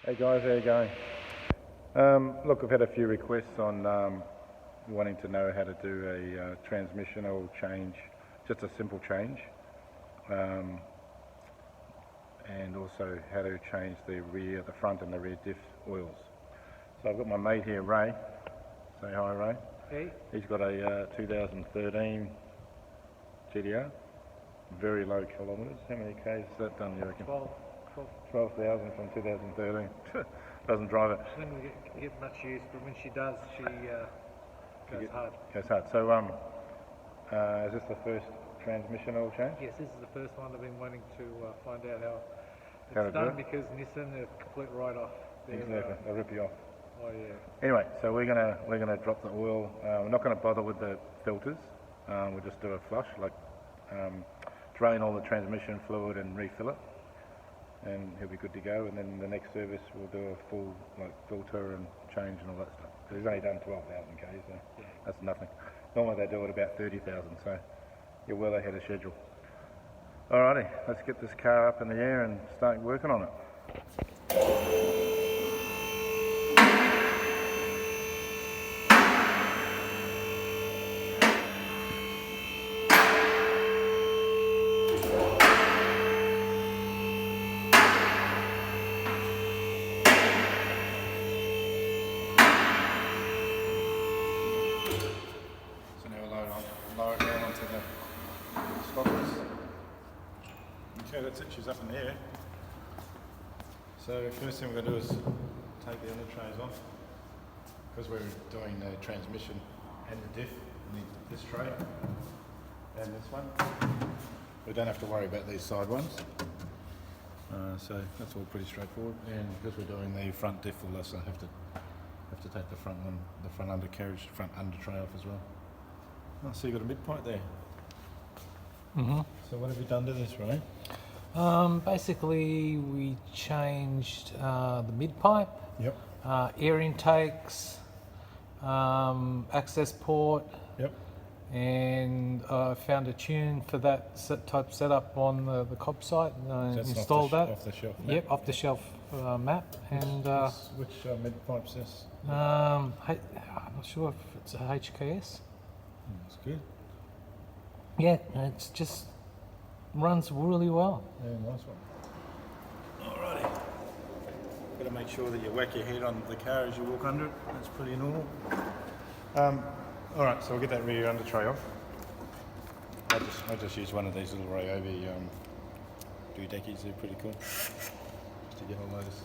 Hey guys, how you going? Look, I've had a few requests on wanting to know how to do a transmission oil change, just a simple change, and also how to change the front and the rear diff oils. So I've got my mate here, Ray. Say hi, Ray. Hey. He's got a 2013 GTR, very low kilometres. How many Ks is that done, you reckon? 12,000 from 2013. Doesn't drive it. She doesn't get much use, but when she does, she goes hard. Goes hard. So, is this the first transmission oil change? Yes, this is the first one. I've been wanting to find out how How to it's do done it? because Nissan are complete write-off. Exactly. They'll rip you off. Oh yeah. Anyway, so we're gonna drop the oil. We're not gonna bother with the filters. We'll just do a flush, like drain all the transmission fluid and refill it, and he'll be good to go. And then the next service we'll do a full filter and change and all that stuff. Because he's only done 12,000 k's, so Yeah. that's nothing. Normally they do it about 30,000, so you're well ahead of schedule. Alrighty, let's get this car up in the air and start working on it. Lower it down onto the stoppers. Okay, that's it, she's up in the air. So first thing we're going to do is take the under trays off, because we're doing the transmission and the diff. We need this tray and this one. We don't have to worry about these side ones. So that's all pretty straightforward. And because we're doing the front diff, we'll also have to take the front one, the front undercarriage, front under tray off as well. Oh, so you've got a mid-pipe there. Mm-hmm. So what have you done to this, Ray? Basically, we changed the mid-pipe, Yep. air intakes, access port, Yep. and I found a tune for that type setup on the cob site. Installed that. Off the shelf. Yep, off the shelf map. And Which mid-pipe's this? I'm not sure if it's a HKS. That's good. Yeah, it's just runs really well. Yeah, nice one. Alrighty. Got to make sure that you whack your head on the car as you walk under it. That's pretty normal. Alright, so we'll get that rear under tray off. I just use one of these little Ryobi doohickeys. They're pretty cool. Just to get all those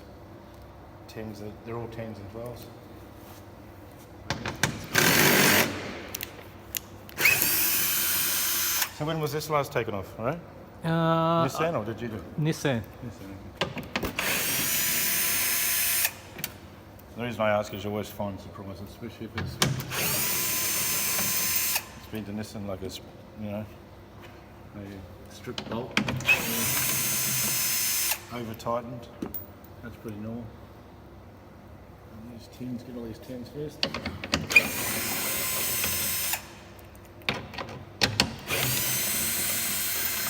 10s. They're all 10s and 12s. So when was this last taken off, alright? Nissan, or did you do it? Nissan. Nissan, okay. The reason I ask is you always find surprises, especially if it's been to Nissan, like a strip bolt, over tightened. That's pretty normal. And these tins, get all these tins first.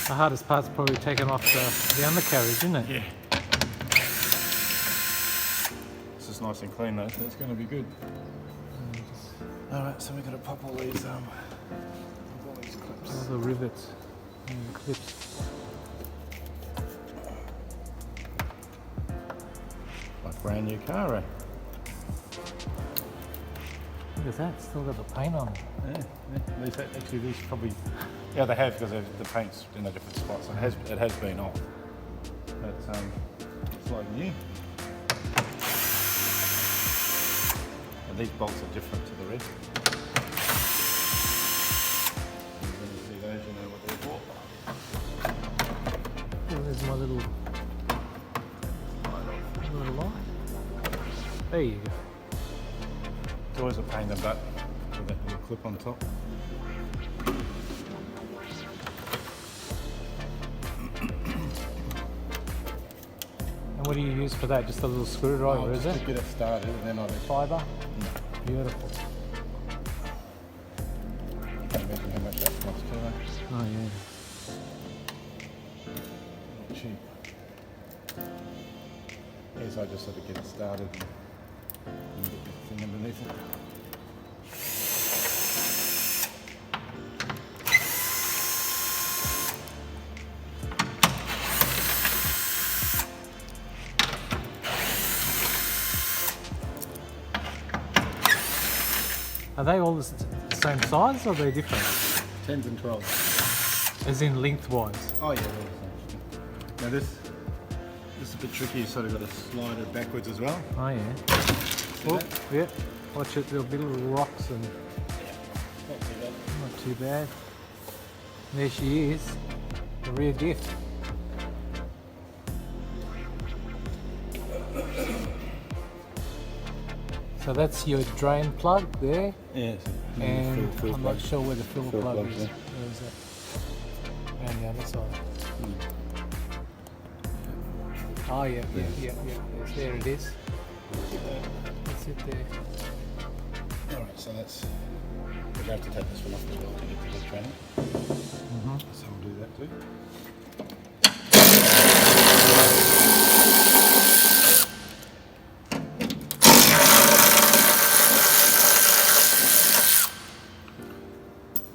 The hardest part's probably taking off the undercarriage, isn't it? Yeah. This is nice and clean though, so it's going to be good. Alright, so we're going to pop all these clips. All the rivets and the clips. Like brand new car, eh? Look at that, still got the paint on it. Yeah. These probably, yeah, they have, because the paint's in a different spot, so it has been off. But it's like new. And these bolts are different to the rest. You're going to see those, you know what they're for. Oh, there's my little light. There you go. It's always a pain in the butt with that little clip on top. And what do you use for that? Just a little screwdriver, is Just it? to get it started, and then Fibre? Beautiful. Can't imagine how much that costs too, eh? Oh yeah. Not cheap. Yeah, case I just sort of get it started and get the thing underneath it. Are they all the same size or are they different? 10s and 12s. As in lengthwise? Oh yeah, they're the same. Now this is a bit tricky, you sort of got to slide it backwards as well. Oh yeah. Oh, yeah. Watch it, there'll be little rocks and Not too bad. not too bad. There she is, the rear diff. So that's your drain plug there, Yes. and I'm not sure where the fill Fill plug plug, is. yeah. Where is that? Around the other side. Oh yeah, yeah, yeah, yeah. Yes, there it is. That's it there. Alright, so that's... We're going to have to take this one off as well to get to the training. So we'll do that too.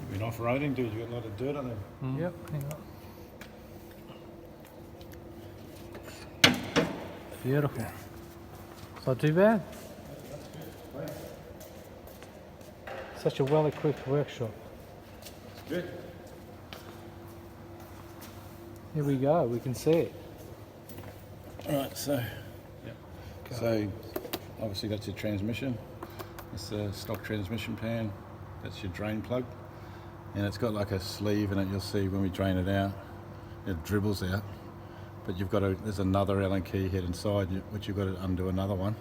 You've been off-roading, dude? You got a lot of dirt on them. Yep, hang on. Beautiful. It's not too bad. Such a well-equipped workshop. It's good. Here we go, we can see it. Alright, so... So, obviously that's your transmission. It's the stock transmission pan. That's your drain plug. And it's got like a sleeve in it, you'll see when we drain it out. It dribbles out. But you've got there's another Allen key head inside, which you've got to undo another one.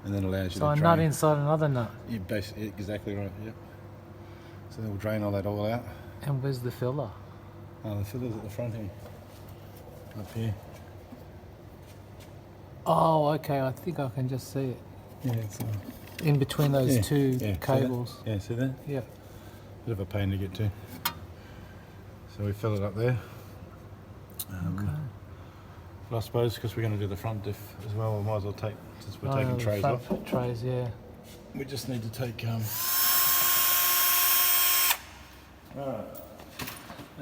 And then allows you So to a drain. nut inside another nut. You're basically exactly right, yep. So then we'll drain all that all out. And where's the filler? Oh, the filler's at the front here. Up here. Oh, okay, I think I can just see it. Yeah, it's In between those yeah, two yeah, see that? cables. Yeah, see that? Yeah. Bit of a pain to get to. So we fill it up there. Okay. But I suppose because we're going to do the front diff as well, we might as well take, since we're Oh, taking the trays front off, trays, yeah. we just need to take... Alright.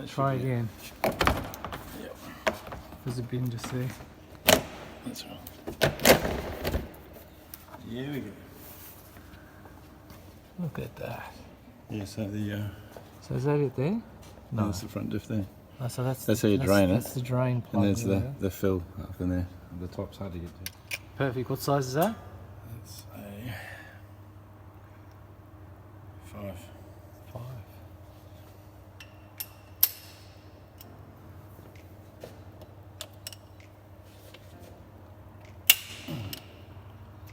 Try again. Yep. There's a bin to see. That's right. Yeah, we go. Look at that. Yeah, so the... So is that it there? No. that's the front diff there. Oh, so That's how you drain it. That's the drain plug. And there's there. the fill up in there. The top's hard to get to. Perfect. What size is that? That's a 5. 5.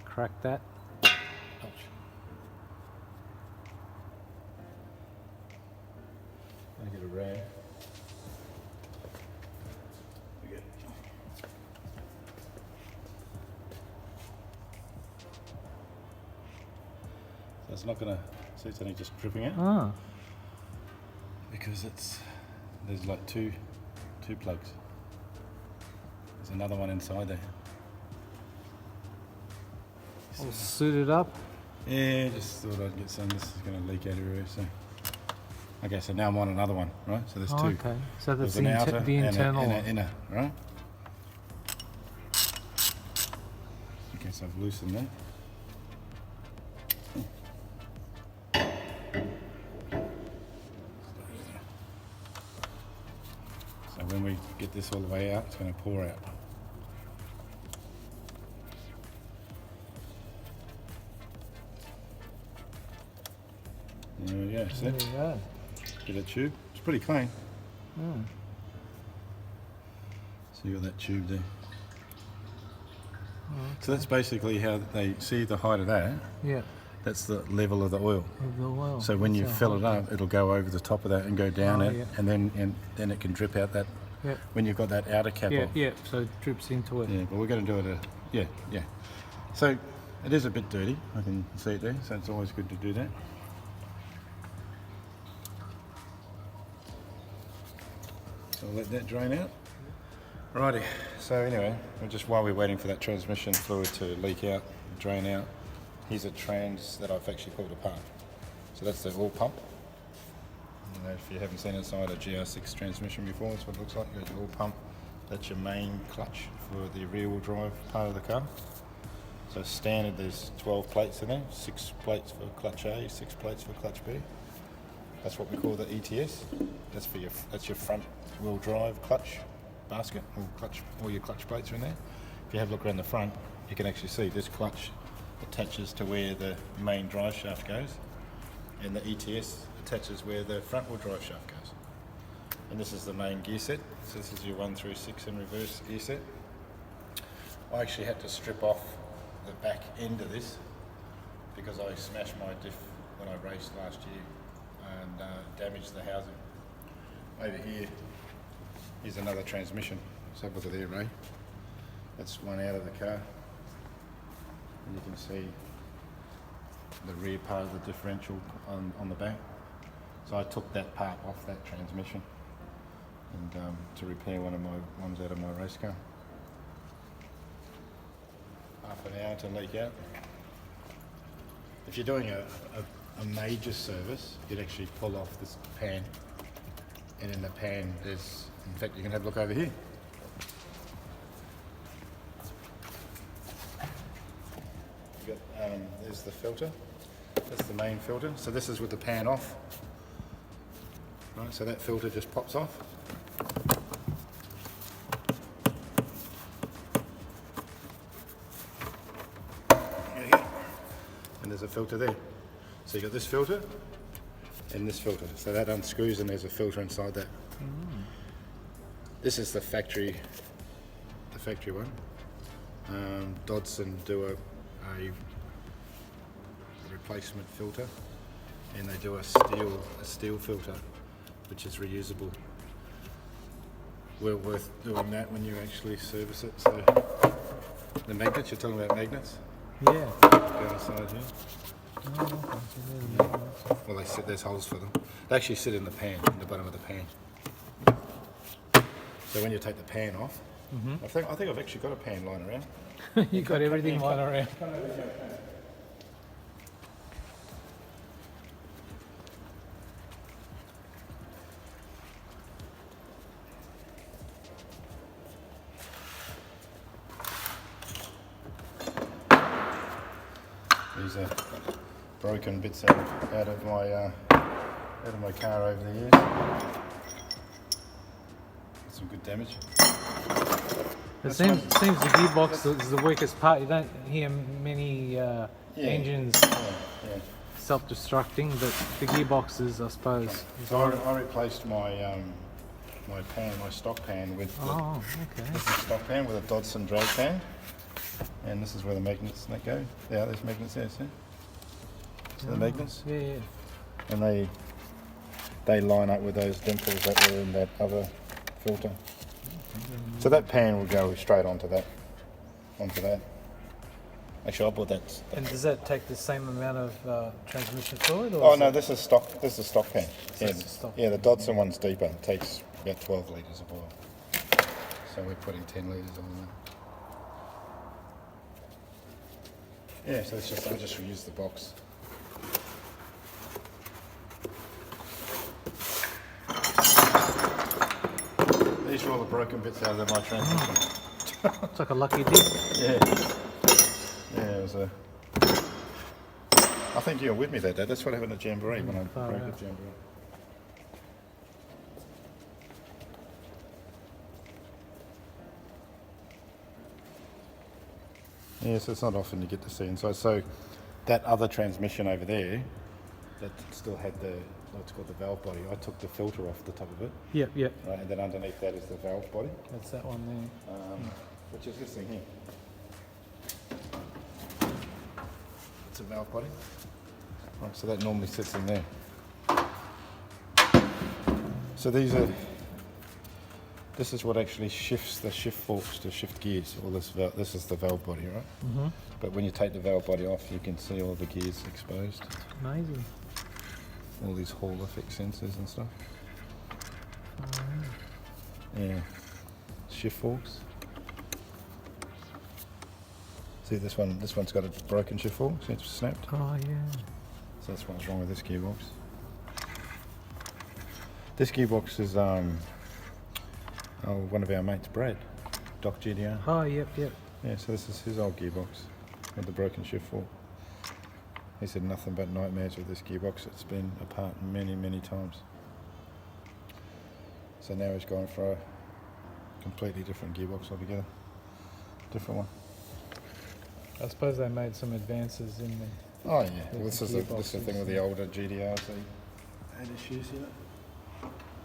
Crack that. Ouch. I get a rag. Okay. So it's not gonna, see it's only just dripping out Ah. because there's like two plugs. There's another one inside there. All suited up. Yeah, just thought I'd get some. This is going to leak out everywhere. So, okay, so now I'm on another one, right? So there's Oh, two. okay. So that's There's an outer the internal and one. an inner, right? Okay, so I've loosened that. So when we get this all the way out, it's going to pour out. There we go, see? There you go. Get a tube. It's pretty clean. Mm. So you got that tube there. So that's basically how they see the height of that. Yeah. That's the level of the oil. Of the oil. So when you That's fill how it hot up, it'll go over the top of that and go down Oh, it, yeah. and then it can drip out that. Yeah. When you've got that outer cap Yeah, off. yeah. So it drips into it. Yeah, but we're going to do it. Yeah. So it is a bit dirty. I can see it there. So it's always good to do that. So I'll let that drain out. Righty, so anyway, while we're waiting for that transmission fluid to leak out, drain out, here's a trans that I've actually pulled apart. So that's the oil pump. You know, if you haven't seen inside a GR6 transmission before, that's what it looks like. You've got your oil pump, that's your main clutch for the rear wheel drive part of the car. So standard, there's 12 plates in there, 6 plates for clutch A, 6 plates for clutch B. That's what we call the ETS. That's your front wheel drive clutch basket, all your clutch plates are in there. If you have a look around the front, you can actually see this clutch attaches to where the main drive shaft goes, and the ETS attaches where the front wheel drive shaft goes. And this is the main gear set. So this is your 1 through 6 in reverse gear set. I actually had to strip off the back end of this because I smashed my diff when I raced last year and damaged the housing. Over here is another transmission. So look at there, Ray. That's one out of the car. And you can see the rear part of the differential on the back. So I took that part off that transmission and to repair one of my ones out of my race car. Half an hour to leak out. If you're doing a major service, you'd actually pull off this pan, and in the pan there's, in fact you can have a look over here. You've got, there's the filter, that's the main filter, so this is with the pan off. Right, so that filter just pops off. And there's a filter there. So you got this filter and this filter. So that unscrews and there's a filter inside that. This is the factory one. Dodson do a replacement filter, and they do a steel filter, which is reusable. Well worth doing that when you actually service it. So the magnets, you're talking about magnets? Yeah. Down the side here. Well, there's holes for them. They actually sit in the pan, in the bottom of the pan. So when you take the pan off, I think I've actually got a pan lying around. You got everything lying around. These are broken bits out of my car over the years. Some good damage. It seems the gearbox is the weakest part. You don't hear many engines self-destructing, but the gearbox is, I suppose. So I replaced my my stock pan with this is stock pan with a Dodson drag pan, and this is where the magnets that go. Yeah, there's magnets there. See? See the magnets? Yeah. And they line up with those dimples that were in that other filter. So that pan will go straight onto that. Actually, I bought that. And does that take the same amount of transmission fluid? Or Oh no, this is stock. This is a stock pan. Stock. Yeah, the Dodson one's deeper. It takes about 12 litres of oil. So we're putting 10 litres on there. Yeah, so I just reused the box. These are all the broken bits out of my transmission. It's like a lucky dip. Yeah, it was a. I think you were with me that day. That's what happened at Jamboree when I broke at Jamboree. Yeah, so it's not often you get to see inside. So that other transmission over there, that still had what's called the valve body. I took the filter off the top of it. Yep. Right, and then underneath that is the valve body. That's that one there. Which is this thing here. It's a valve body. Right, so that normally sits in there. So this is what actually shifts the shift forks to shift gears. All this is the valve body, right? But when you take the valve body off, you can see all the gears exposed. Amazing. All these Hall effect sensors and stuff. Yeah. shift forks. See this one's got a broken shift fork, see it's snapped? Oh yeah. So that's what's wrong with this gearbox. This gearbox is one of our mates, Brad, Doc GDR. Oh yep. Yeah, so this is his old gearbox with the broken shift fork. He said nothing but nightmares with this gearbox. It's been apart many, many times. So now he's gone for a completely different gearbox altogether. Different one. I suppose they made some advances in the. Oh yeah, well, With this the is the thing with the older GDRs. They had issues here.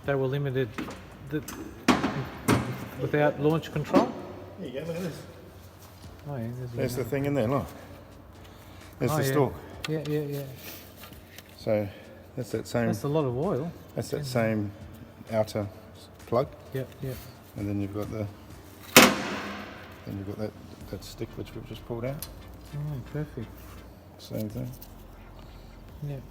They were limited without launch control. There you go, look at this. Oh yeah. There's the thing in there, look. There's Oh, the yeah. stalk. Yeah. So that's that same. That's a lot of oil. That's that same outer plug, Yep. and then you've got that stick which we've just pulled out. Oh, perfect. Same thing. Yep.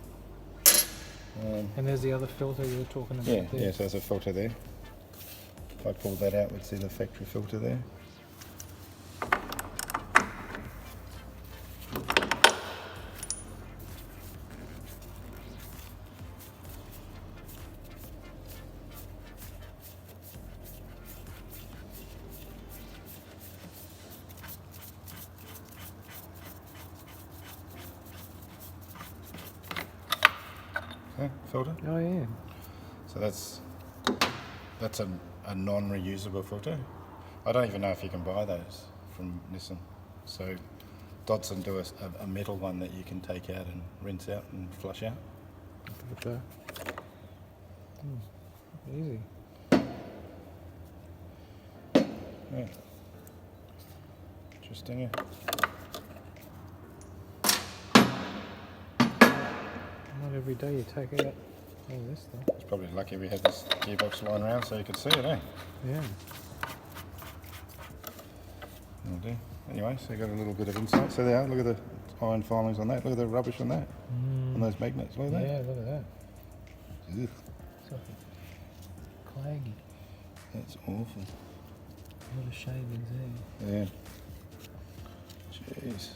Um, And there's the other filter you were talking about yeah, there. yeah. So there's a filter there. If I pulled that out, we'd see the factory filter there. Okay, filter. Oh yeah. So that's a non-reusable filter. I don't even know if you can buy those from Nissan. So Dodson do a metal one that you can take out and rinse out and flush out. Look at that. Easy. Yeah. Interesting. Yeah. Not every day you take out all this stuff. It's probably lucky we had this gearbox lying around so you could see it, eh? Yeah. Will do. Anyway, so you got a little bit of insight. So there, look at the iron filings on that. Look at the rubbish on that. On those magnets. Look at that. Yeah, look at that. Ugh, It's like claggy. that's awful. A lot of shavings there. Yeah. Jeez.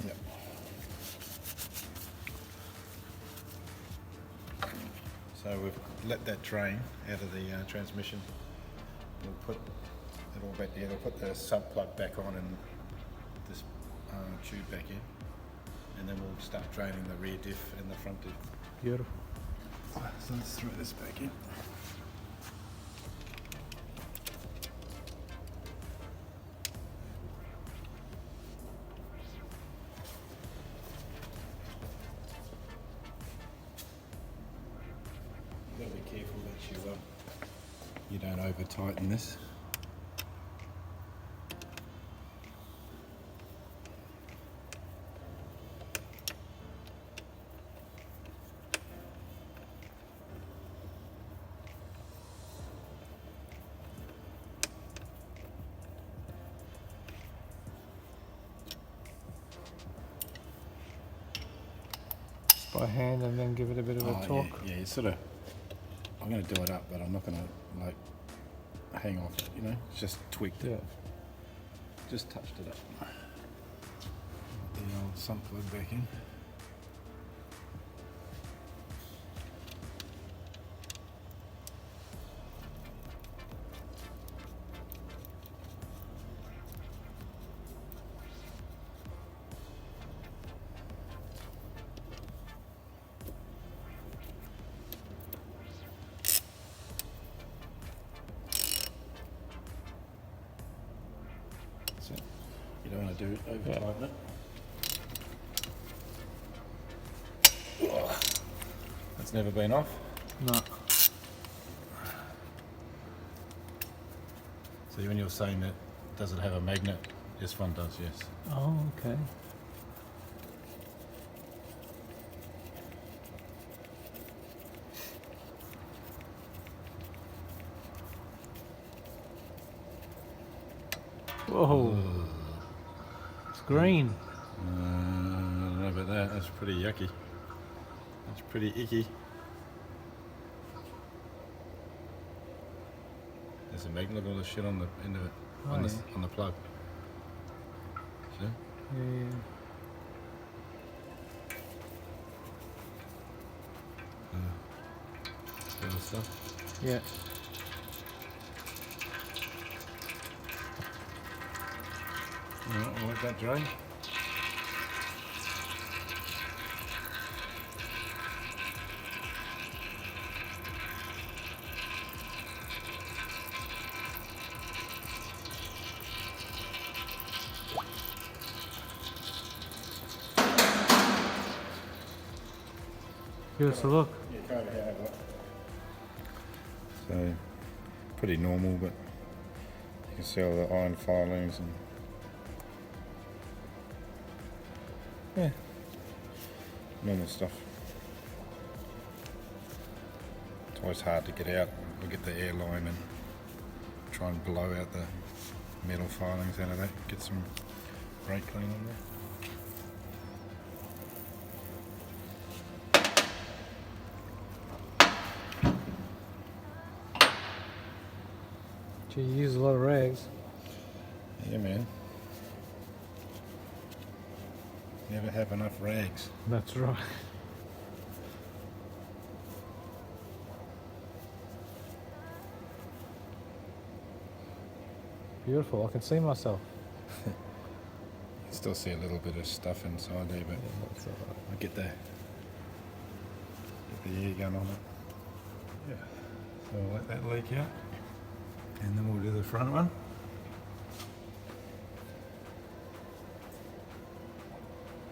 Yep. So we've let that drain out of the transmission. We'll put it all back together. We'll put the sub plug back on and this tube back in, and then we'll start draining the rear diff and the front diff. Beautiful. So let's throw this back in. You've got to be careful that you don't over tighten this. By hand and then give it a bit of a torque. Yeah, you sort of. I'm going to do it up, but I'm not going to like hang off. You know, it's just tweaked it. Yeah. Just touched it up. The old sump plug back in. That's it. You don't want to do it over tighten it. That's never been off. No. So when you're saying that, does it have a magnet? This one does, yes. Oh, okay. Whoa. It's green. I don't know about that. That's pretty yucky. That's pretty icky. There's a magnet, look at all the shit on the end of it, Oh, on, yeah. on the plug. See? Yeah. All the stuff. Yeah. Alright, I'll let that dry. Give us a look. Yeah, kind of have that. So, pretty normal, but you can see all the iron filings and yeah, normal stuff. It's always hard to get out. We'll get the air line and try and blow out the metal filings out of that. Get some brake clean on there. Gee, you use a lot of rags. Yeah, man. Never have enough rags. That's right. Beautiful. I can see myself. You can still see a little bit of stuff inside there, but Yeah, that's all right. I'll get the air gun on it. Yeah. So we'll let that leak out. And then we'll do the front one.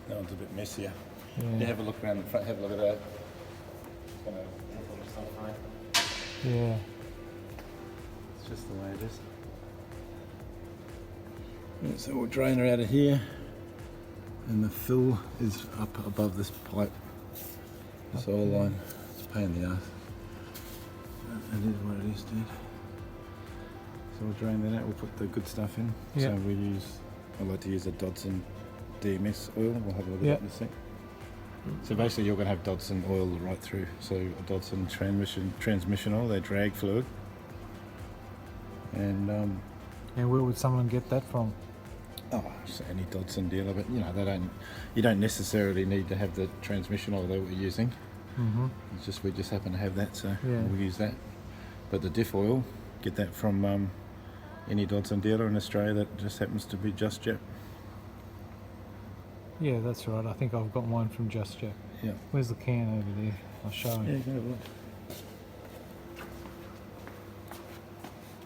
That one's a bit messier. Yeah. You have a look around the front, have a look at that. It's gonna drip on stuff, right? Yeah. It's just the way it is. Yeah, so we'll drain her out of here. And the fill is up above this pipe. This oil line. It's a pain in the ass. It is what it is, dude. So we'll drain that out, we'll put the good stuff in. Yeah. So I like to use a Dodson DMS oil, we'll have a look at Yeah. that in a sec. So basically you're going to have Dodson oil right through. So a Dodson transmission oil, they drag fluid. And And where would someone get that from? just any Dodson dealer, but you know, you don't necessarily need to have the transmission oil that we're using. Mm-hmm. It's just, we just happen to have that, so Yeah. we'll use that. But the Diff oil, get that from any Dodson dealer in Australia that just happens to be Just Jet. Yeah, that's right. I think I've got mine from Just Jet. Yeah. Where's the can over there? I'll show Yeah, him. you can have a look.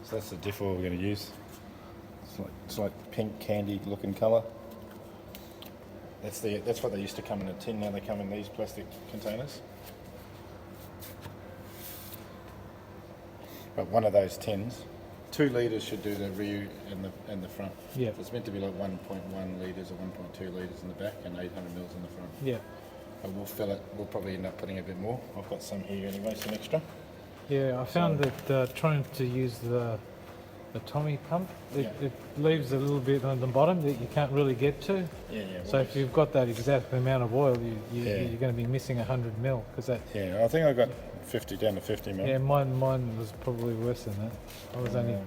So that's the Diff oil we're going to use. It's like pink candy looking colour. That's what they used to come in a tin. Now they come in these plastic containers. But one of those tins, 2 litres should do the rear and the front. Yeah. It's meant to be like 1.1 litres or 1.2 litres in the back and 800 mils in the front. Yeah. But we'll fill it. We'll probably end up putting a bit more. I've got some here anyway, some extra. Yeah, I found that trying to use the Tommy pump, it leaves a little bit on the bottom that you can't really get to. Yeah. So if you've got that exact amount of oil, you're Yeah. going to be missing 100 mil because that. Yeah, I think I got 50 down to 50 mil. Yeah, mine was probably worse than that. I was only.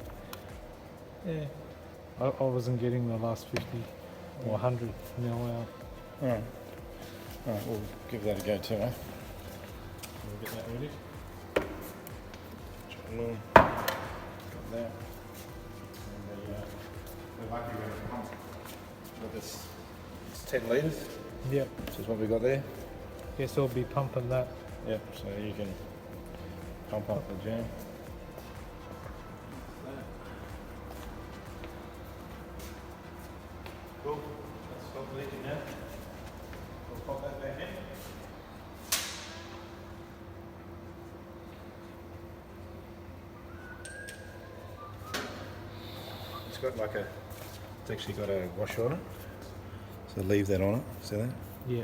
Yeah. I wasn't getting the last 50 or 100 mil out. Alright, we'll give that a go too, eh? We'll get that ready. Got that. And we're lucky we have a pump. Got this, it's 10 litres, Yep. which is what we got there. Guess I'll be pumping that. Yep, so you can pump up the jam. Cool, let's stop leaking now. We'll pop that back in. It's got like it's actually got a wash on it. So leave that on it, see that? Yeah.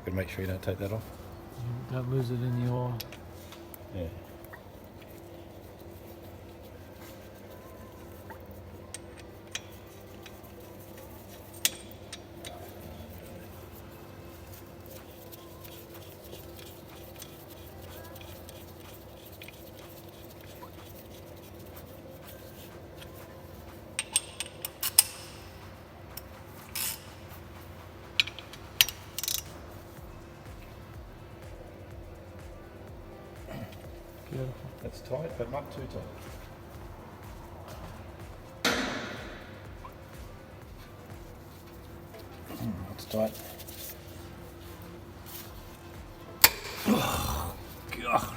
Gotta make sure you don't take that off. Don't lose it in the oil. Yeah. Beautiful. That's tight, but not too tight. That's tight. Oh, God.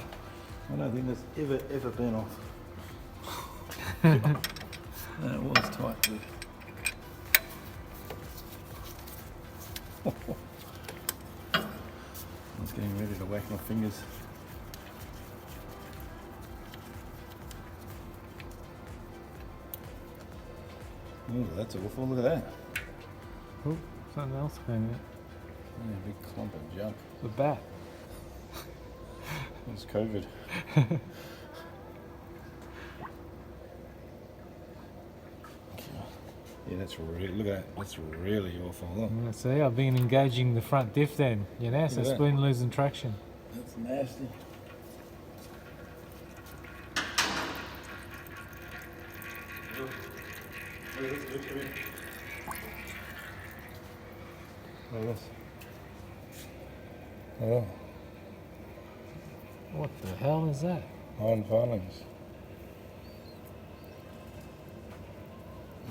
I don't think that's ever been off. That was tight, dude. I was getting ready to whack my fingers. Oh, that's awful. Look at that. Oh, something else came out. Yeah, a big clump of junk. The bat. It's COVID. Yeah, that's really, look at that. That's really awful. Look. Yeah, see, I've been engaging the front diff then. You know, so Look it's at been losing traction. That's nasty. Look at this. Oh, What the hell is that? iron filings.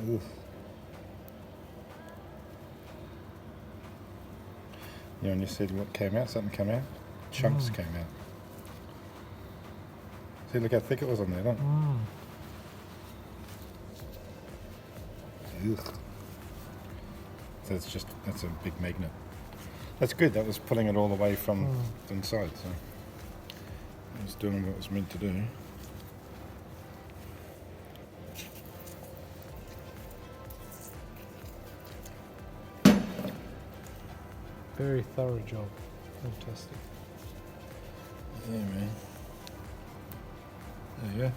Oof. Yeah, and you said what came out? Something came out? Chunks came out. See, look how thick it was on there, look. Ugh. So that's a big magnet. That's good, that was pulling it all the way from the inside, so it was doing what it was meant to do. Very thorough job. Fantastic. Yeah, man. There you go.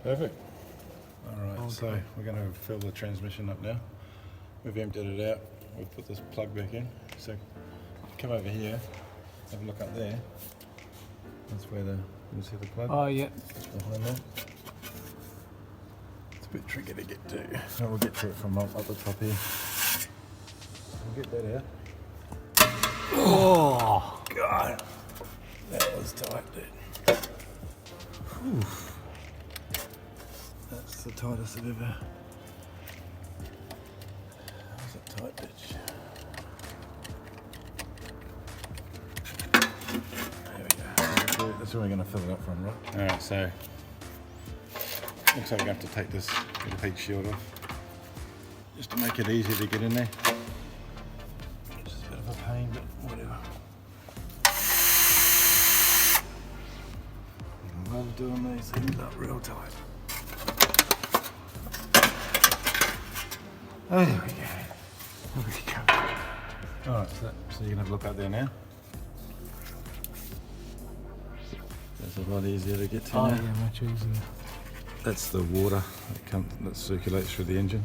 Perfect. Alright, so we're going to fill the transmission up now. We've emptied it out. We've put this plug back in. So come over here, have a look up there. That's where you can see the plug. Oh, yeah. It's behind there. It's a bit tricky to get to. So we'll get to it from up the top here. We'll get that out. Oh, God, that was tight, dude. Whew. That's the tightest I've ever. That was a tight bitch. There we go. That's where we're going to fill it up from, right? Alright, so looks like we're going to have to take this little heat shield off just to make it easier to get in there. Which is a bit of a pain, but whatever. I love doing these things up real tight. Oh, there we go. There we go. Alright, so you can have a look out there now. That's a lot easier to get to oh now. yeah, much easier. That's the water that circulates through the engine.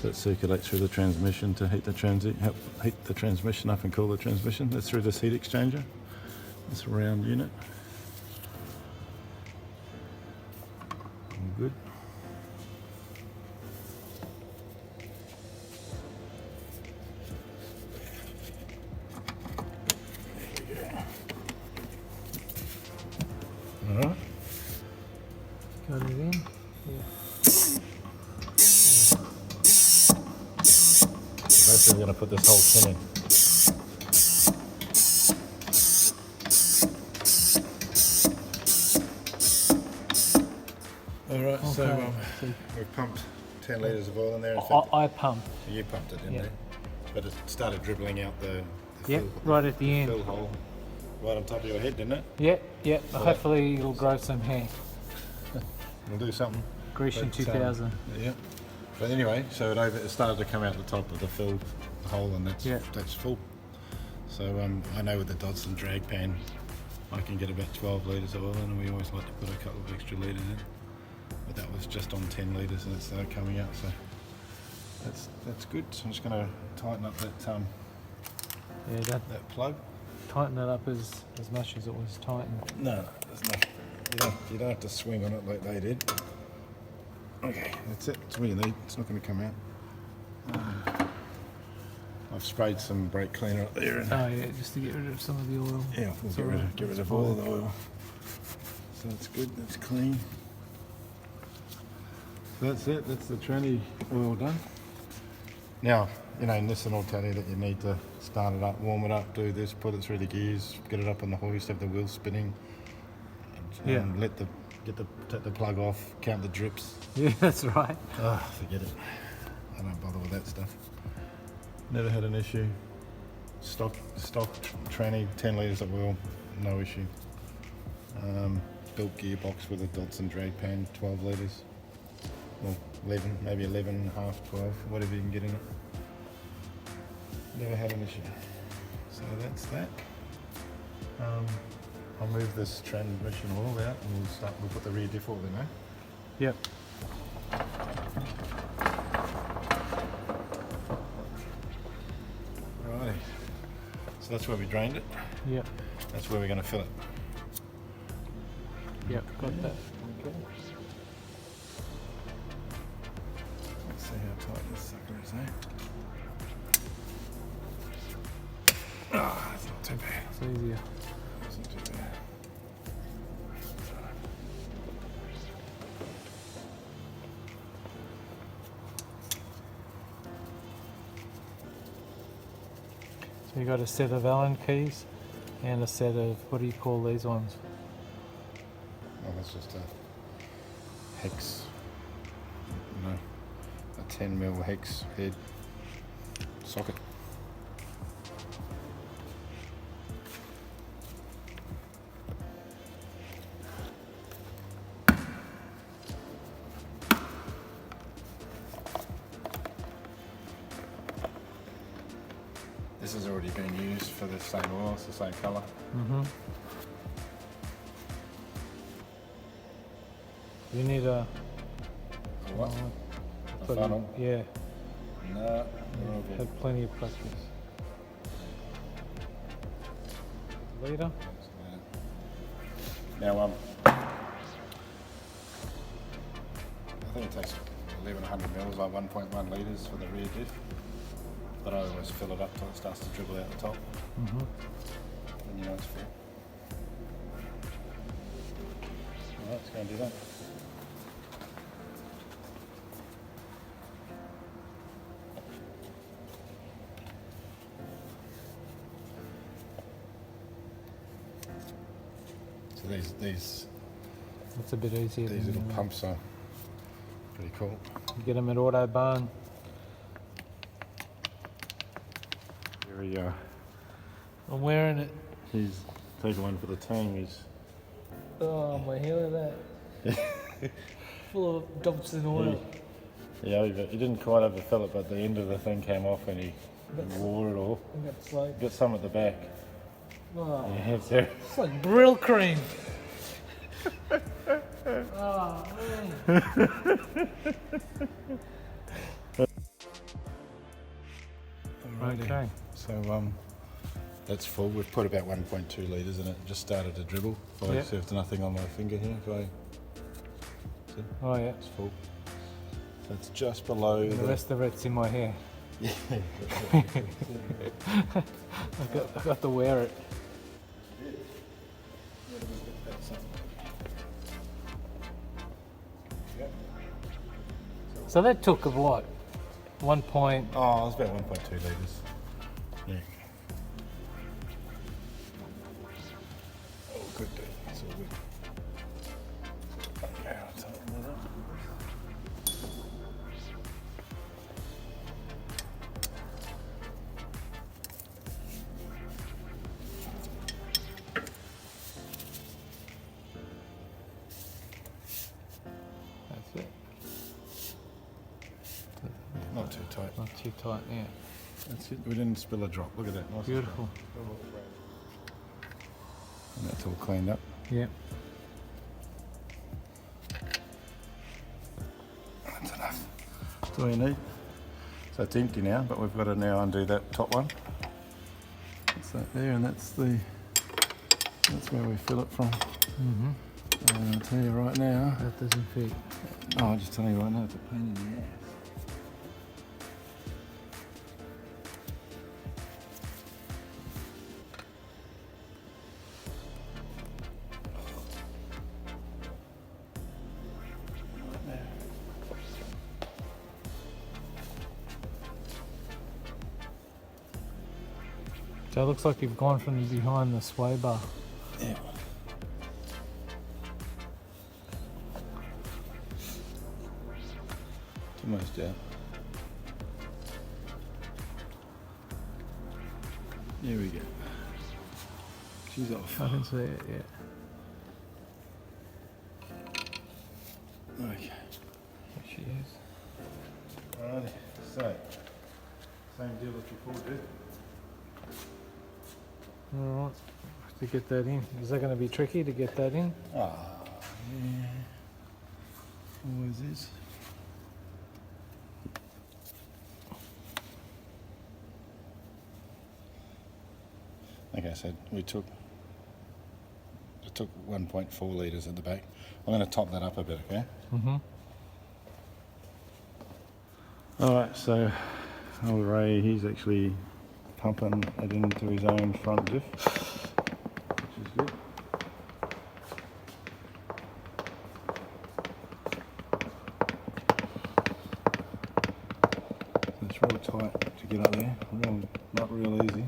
So it circulates through the transmission to heat help heat the transmission up and cool the transmission. That's through this heat exchanger. This round unit. All good. Alright. Got it in. Yeah. Basically, we're going to put this whole tin in. Alright, so so we've pumped 10 litres of oil in there. In fact, I pumped. you pumped it in Yeah. there. But it started dribbling out the Yep, fill, right at the end. fill hole right on top of your head, didn't it? Yep, yep. So Hopefully it'll grow some hair. We'll do something. Grecian But, 2000. Yeah. But anyway, so it started to come out the top of the filled hole, and that's full. So I know with the Dodson drag pan, I can get about 12 litres of oil in, and we always like to put a couple of extra litres in. But that was just on 10 litres, and it started coming out. So that's good. So I'm just going to tighten up that Yeah, that plug. tighten it up as much as it was tightened. No, there's no. You don't have to swing on it like they did. Okay, that's it. It's all you need. It's not going to come out. I've sprayed some brake cleaner up there. And Oh yeah, just to get rid of some of the oil. yeah, we'll It's get rid, alright. of, get rid of all of the oil. So that's good, that's clean. So that's it, that's the tranny oil done. Now, you know, Nissan will tell you that you need to start it up, warm it up, do this, put it through the gears, get it up on the hoist, have the wheels spinning, and take the plug off, count the drips. Yeah, that's right. Oh, forget it. I don't bother with that stuff. Never had an issue. Stock tranny, 10 litres of oil, no issue. Built gearbox with a Dodson drag pan, 12 litres. Well, 11, maybe 11 and a half, 12, whatever you can get in it. Never had an issue. So that's that. I'll move this transmission oil out and we'll put the rear diff oil in, eh? Yep. Righty. So that's where we drained it. Yep. That's where we're going to fill it. Yep. Got that. Okay. Let's see how tight this sucker is, eh? Ah, that's not too bad. It's easier. That's not too bad. So you got a set of Allen keys and a set of, what do you call these ones? Oh, that's just a hex, you know, a 10mm hex head socket. This has already been used for the same oil, it's the same colour. Mm-hmm. You need a... What? I A thought funnel? Yeah, No, they're all good. had plenty of practice. Leader? Now, I think it takes 1100 mils, like 1.1 litres for the rear diff. But I always fill it up till it starts to dribble out the top, Mm-hmm. and you know it's full. Alright, let's go and do that. So these It's a bit easier. these than, little pumps are pretty cool. You get them at Autobahn. Very I'm wearing it. he's taking one for the team. He's Oh, my hair like that. Full of dumps in oil. yeah, he didn't quite overfill it, but the end of the thing came off and he That's- wore it all. And that's like, Got some at the back. oh, Yeah, it's there. it's like Brill cream. Oh, man. Alrighty. Okay. So that's full. We've put about 1.2 litres in it. Just started to dribble. If I Yep. see if there's nothing on my finger here, if I see, Oh, yeah. it's full. So it's just below And the rest of it's in my hair. Yeah. I got to wear it. So that took what? 1 point. Oh, it's about 1.2 litres. Yeah. Oh, good. It's all good. Okay, I'll tighten that up. That's it. Not too tight. Not too tight, yeah. That's it. We didn't spill a drop. Look at that. Nice. Beautiful. And that's all cleaned up. Yeah. That's enough. That's all you need. So it's empty now, but we've got to now undo that top one. That's that there, and that's where we fill it from. Mm-hmm. And I'll tell you right now. That doesn't fit. Oh, I'll just tell you right now, it's a pain in the ass. So it looks like you've gone from behind the sway bar. Yeah. It's almost out. There we go. She's off. I can see it, yeah. Okay. There she is. Alrighty. So, same deal as before, dude. Alright, to get that in. Is that going to be tricky to get that in? Ah, yeah. Always is. Okay, so it took 1.4 litres at the back. I'm going to top that up a bit, okay? Mm-hmm. Alright, so old Ray, he's actually pumping it into his own front diff, which is good. So it's real tight to get up there, not real easy.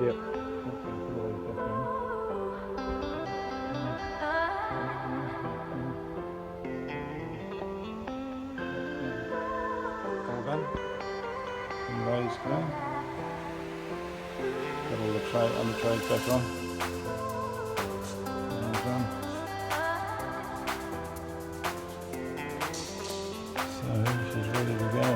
Yep. All done. And Ray's gone. Got all the tray on the trays back on. All done. So she's ready to go.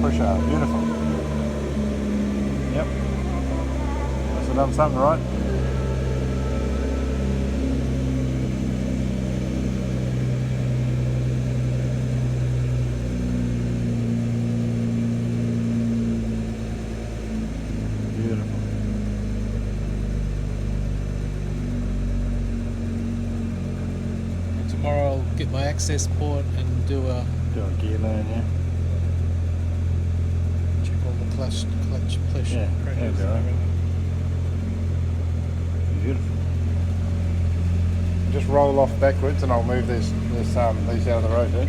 Pressure, beautiful. Yep. Must have done something right. Beautiful. Tomorrow I'll get my access port and do a gear learn, yeah. clutch pressure. Yeah, pressures. right. Beautiful. Just roll off backwards and I'll move these out of the road, dude.